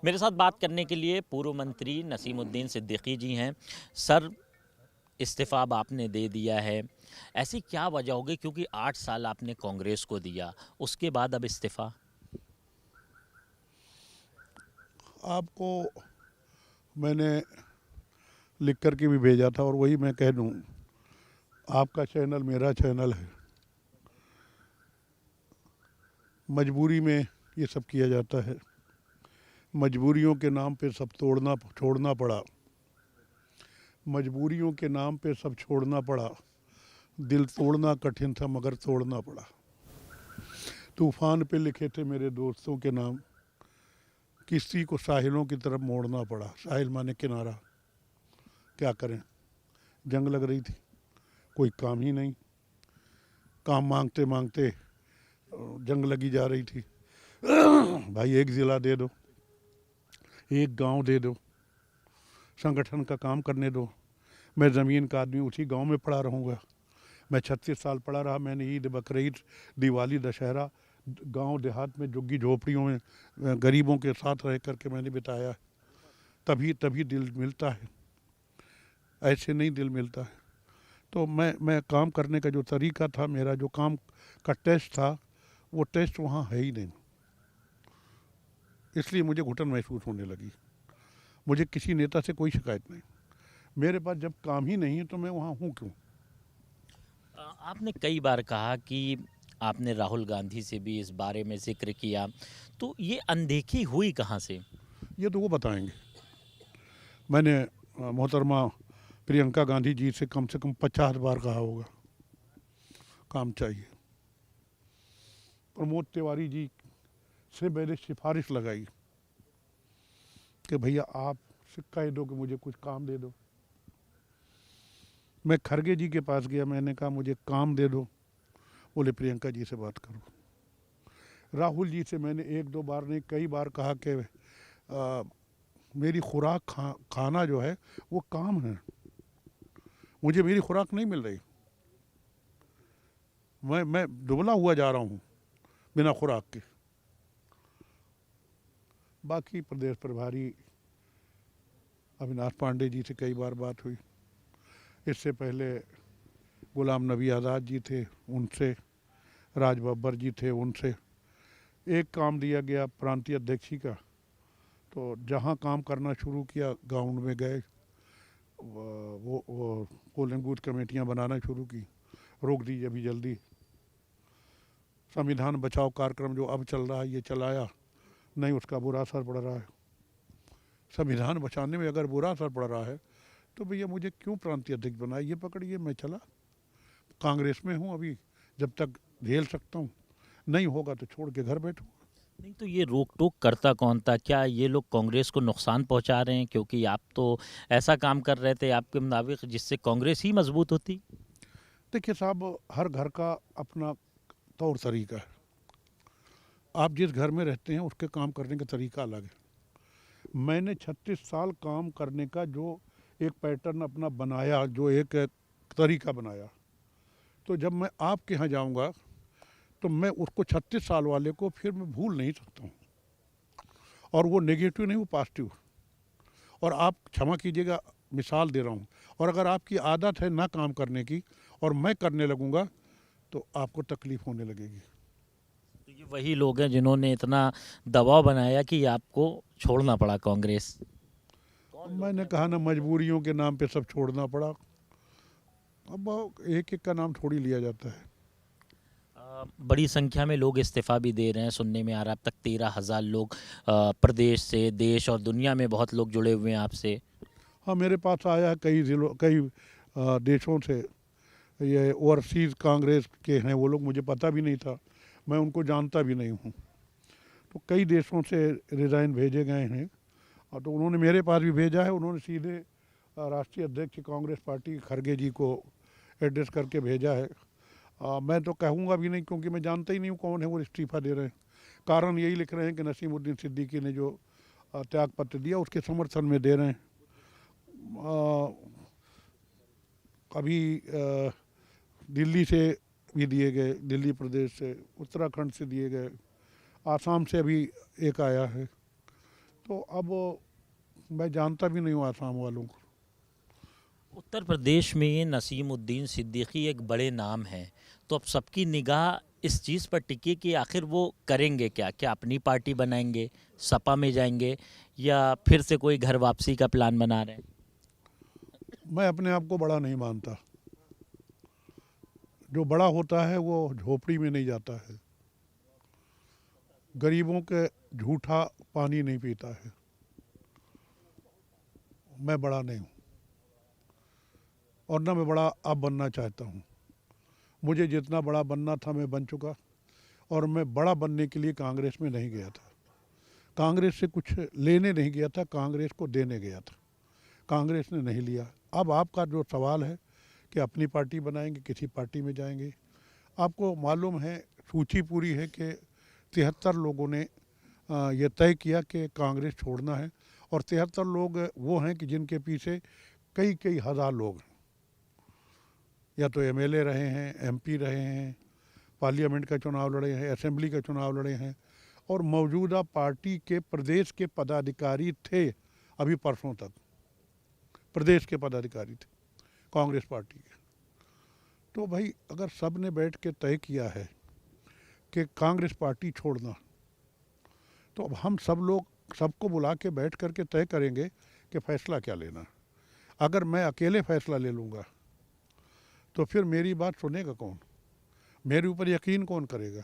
मेरे साथ बात करने के लिए पूर्व मंत्री नसीमुद्दीन सिद्दीकी जी हैं। सर, इस्तीफ़ा अब आपने दे दिया है, ऐसी क्या वजह होगी, क्योंकि 8 साल आपने कांग्रेस को दिया, उसके बाद अब इस्तीफ़ा? आपको मैंने लिख कर के भी भेजा था और वही मैं कह दूं, आपका चैनल मेरा चैनल है। मजबूरी में ये सब किया जाता है, मजबूरियों के नाम पे सब तोड़ना छोड़ना पड़ा, मजबूरियों के नाम पे सब छोड़ना पड़ा। दिल तोड़ना कठिन था मगर तोड़ना पड़ा। तूफान पे लिखे थे मेरे दोस्तों के नाम, किसी को साहिलों की तरफ मोड़ना पड़ा। साहिल माने किनारा। क्या करें, जंग लग रही थी, कोई काम ही नहीं, काम मांगते मांगते जंग लगी जा रही थी। भाई एक ज़िला दे दो, एक गांव दे दो, संगठन का काम करने दो। मैं ज़मीन का आदमी उसी गांव में पड़ा रहूँगा। मैं 36 साल पड़ा रहा। मैंने ईद, बकरीद, दिवाली, दशहरा गांव देहात में झुग्गी झोपड़ियों में गरीबों के साथ रह करके मैंने बिताया। तभी तभी दिल मिलता है, ऐसे नहीं दिल मिलता है। तो मैं काम करने का जो तरीका था, मेरा जो काम का टेस्ट था, वो टेस्ट वहाँ है ही नहीं। इसलिए मुझे घुटन महसूस होने लगी। मुझे किसी नेता से कोई शिकायत नहीं। मेरे पास जब काम ही नहीं है तो मैं वहाँ हूँ क्यों? आपने कई बार कहा कि आपने राहुल गांधी से भी इस बारे में ज़िक्र किया, तो ये अनदेखी हुई कहाँ से? ये तो वो बताएंगे। मैंने मोहतरमा प्रियंका गांधी जी से कम 50 बार कहा होगा काम चाहिए। प्रमोद तिवारी जी से मैंने सिफारिश लगाई कि भैया आप सिक्का ही दो कि मुझे कुछ काम दे दो। मैं खरगे जी के पास गया, मैंने कहा मुझे काम दे दो। बोले प्रियंका जी से बात करो। राहुल जी से मैंने एक दो बार नहीं, कई बार कहा कि मेरी खुराक खाना जो है वो काम है। मुझे मेरी खुराक नहीं मिल रही। मैं दुबला हुआ जा रहा हूँ बिना खुराक के। बाकी प्रदेश प्रभारी अविनाश पांडे जी से कई बार बात हुई। इससे पहले गुलाम नबी आज़ाद जी थे, उनसे, राज बब्बर जी थे, उनसे। एक काम दिया गया प्रांतीय अध्यक्षी का, तो जहाँ काम करना शुरू किया ग्राउंड में गए, वो पोलिंग बूथ कमेटियाँ बनाना शुरू की। रोक दी अभी जल्दी। संविधान बचाओ कार्यक्रम जो अब चल रहा है, ये चलाया नहीं, उसका बुरा असर पड़ रहा है। संविधान बचाने में अगर बुरा असर पड़ रहा है तो भैया मुझे क्यों प्रांतीय अध्यक्ष बनाया? ये पकड़िए, मैं चला कांग्रेस में हूँ अभी, जब तक झेल सकता हूँ। नहीं होगा तो छोड़ के घर बैठूँ। नहीं, तो ये रोक टोक करता कौन था? क्या ये लोग कांग्रेस को नुकसान पहुंचा रहे हैं, क्योंकि आप तो ऐसा काम कर रहे थे आपके मुताबिक जिससे कांग्रेस ही मजबूत होती? देखिए साहब, हर घर का अपना तौर तरीका है। आप जिस घर में रहते हैं उसके काम करने का तरीका अलग है। मैंने 36 साल काम करने का जो एक पैटर्न अपना बनाया, जो एक तरीका बनाया, तो जब मैं आपके यहाँ जाऊँगा तो मैं उसको 36 साल वाले को फिर मैं भूल नहीं सकता हूँ। और वो नेगेटिव नहीं, वो पॉजिटिव। और आप क्षमा कीजिएगा, मिसाल दे रहा हूँ। और अगर आपकी आदत है ना काम करने की और मैं करने लगूँगा तो आपको तकलीफ़ होने लगेगी। तो ये वही लोग हैं जिन्होंने इतना दबाव बनाया कि आपको छोड़ना पड़ा कांग्रेस। कौन लोग मैंने हैं कहा वो? ना, मजबूरियों के नाम पे सब छोड़ना पड़ा। अब एक एक का नाम थोड़ी लिया जाता है। बड़ी संख्या में लोग इस्तीफ़ा भी दे रहे हैं, सुनने में आ रहा है अब तक 13,000 लोग प्रदेश से, देश और दुनिया में बहुत लोग जुड़े हुए हैं आपसे। हाँ, मेरे पास आया है कई ज़िलों, कई देशों से। ये ओवरसीज़ कांग्रेस के हैं वो लोग, मुझे पता भी नहीं था, मैं उनको जानता भी नहीं हूँ। तो कई देशों से रिज़ाइन भेजे गए हैं। और तो उन्होंने मेरे पास भी भेजा है। उन्होंने सीधे राष्ट्रीय अध्यक्ष कांग्रेस पार्टी खरगे जी को एड्रेस करके भेजा है। मैं तो कहूँगा भी नहीं, क्योंकि मैं जानता ही नहीं हूँ कौन है वो इस्तीफ़ा दे रहे हैं। कारण यही लिख रहे हैं कि नसीमुद्दीन सिद्दीकी ने जो त्यागपत्र दिया उसके समर्थन में दे रहे हैं। अभी दिल्ली से भी दिए गए, दिल्ली प्रदेश से, उत्तराखंड से दिए गए, आसाम से अभी एक आया है। तो अब मैं जानता भी नहीं हूँ आसाम वालों को। उत्तर प्रदेश में नसीमुद्दीन सिद्दीकी एक बड़े नाम हैं, तो अब सबकी निगाह इस चीज़ पर टिकी कि आखिर वो करेंगे क्या? क्या अपनी पार्टी बनाएंगे, सपा में जाएंगे, या फिर से कोई घर वापसी का प्लान बना रहे हैं? मैं अपने आप को बड़ा नहीं मानता। जो बड़ा होता है वो झोपड़ी में नहीं जाता है, गरीबों के झूठा पानी नहीं पीता है। मैं बड़ा नहीं हूँ और ना मैं बड़ा अब बनना चाहता हूँ। मुझे जितना बड़ा बनना था मैं बन चुका, और मैं बड़ा बनने के लिए कांग्रेस में नहीं गया था। कांग्रेस से कुछ लेने नहीं गया था, कांग्रेस को देने गया था। कांग्रेस ने नहीं लिया। अब आपका जो सवाल है कि अपनी पार्टी बनाएंगे, किसी पार्टी में जाएंगे, आपको मालूम है, सूची पूरी है कि 73 लोगों ने ये तय किया कि कांग्रेस छोड़ना है, और 73 लोग वो हैं कि जिनके पीछे कई कई हज़ार लोग हैं। या तो एमएलए रहे हैं, एमपी रहे हैं, पार्लियामेंट का चुनाव लड़े हैं, असेंबली का चुनाव लड़े हैं, और मौजूदा पार्टी के प्रदेश के पदाधिकारी थे। अभी परसों तक प्रदेश के पदाधिकारी थे कांग्रेस पार्टी के। तो भाई अगर सब ने बैठ के तय किया है कि कांग्रेस पार्टी छोड़ना, तो अब हम सब लोग सबको बुला के बैठ करके तय करेंगे कि फ़ैसला क्या लेना। अगर मैं अकेले फ़ैसला ले लूँगा तो फिर मेरी बात सुनेगा कौन? मेरे ऊपर यकीन कौन करेगा?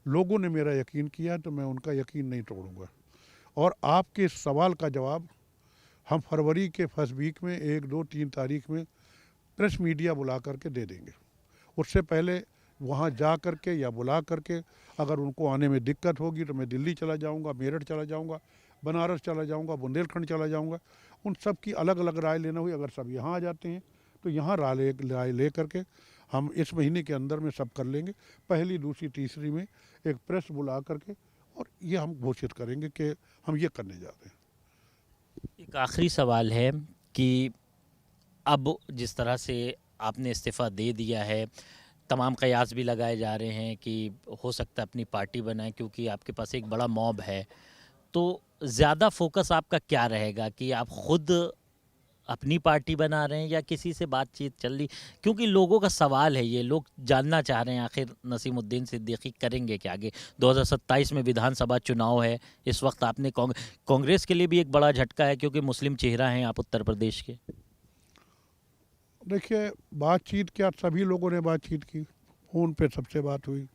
लोगों ने मेरा यकीन किया तो मैं उनका यकीन नहीं तोड़ूंगा। और आपके इस सवाल का जवाब हम फरवरी के फर्स्ट वीक में 1, 2, 3 तारीख में प्रेस मीडिया बुला करके दे देंगे। उससे पहले वहाँ जा करके या बुला करके अगर उनको आने में दिक्कत होगी तो मैं दिल्ली चला जाऊँगा, मेरठ चला जाऊँगा, बनारस चला जाऊँगा, बुंदेलखंड चला जाऊँगा। उन सब की अलग अलग राय लेना हुई। अगर सब यहाँ आ जाते हैं तो यहाँ राय ले करके हम इस महीने के अंदर में सब कर लेंगे। पहली, दूसरी, तीसरी में एक प्रेस बुला करके और ये हम घोषित करेंगे कि हम ये करने जा रहे हैं। एक आखिरी सवाल है कि अब जिस तरह से आपने इस्तीफ़ा दे दिया है, तमाम कयास भी लगाए जा रहे हैं कि हो सकता है अपनी पार्टी बनाएं, क्योंकि आपके पास एक बड़ा मॉब है, तो ज़्यादा फोकस आपका क्या रहेगा कि आप खुद अपनी पार्टी बना रहे हैं या किसी से बातचीत चल रही? क्योंकि लोगों का सवाल है, ये लोग जानना चाह रहे हैं आखिर नसीमुद्दीन सिद्दीकी करेंगे क्या आगे। 2027 में विधानसभा चुनाव है, इस वक्त आपने कांग्रेस के लिए भी एक बड़ा झटका है, क्योंकि मुस्लिम चेहरा हैं आप उत्तर प्रदेश के। देखिए, बातचीत क्या, सभी लोगों ने बातचीत की, फ़ोन पे सबसे बात हुई,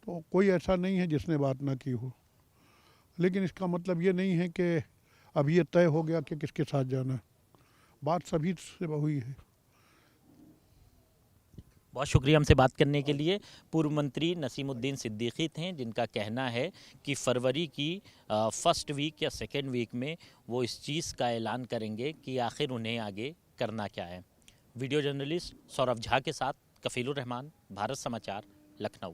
तो कोई ऐसा नहीं है जिसने बात ना की हो। लेकिन इसका मतलब ये नहीं है कि अब ये तय हो गया कि किसके साथ जाना है। बात सभी से हुई है। बहुत शुक्रिया हमसे बात करने के लिए। पूर्व मंत्री नसीमुद्दीन सिद्दीकी थे, जिनका कहना है कि फरवरी की फर्स्ट वीक या सेकेंड वीक में वो इस चीज़ का ऐलान करेंगे कि आखिर उन्हें आगे करना क्या है। वीडियो जर्नलिस्ट सौरभ झा के साथ कफीलुर रहमान, भारत समाचार, लखनऊ।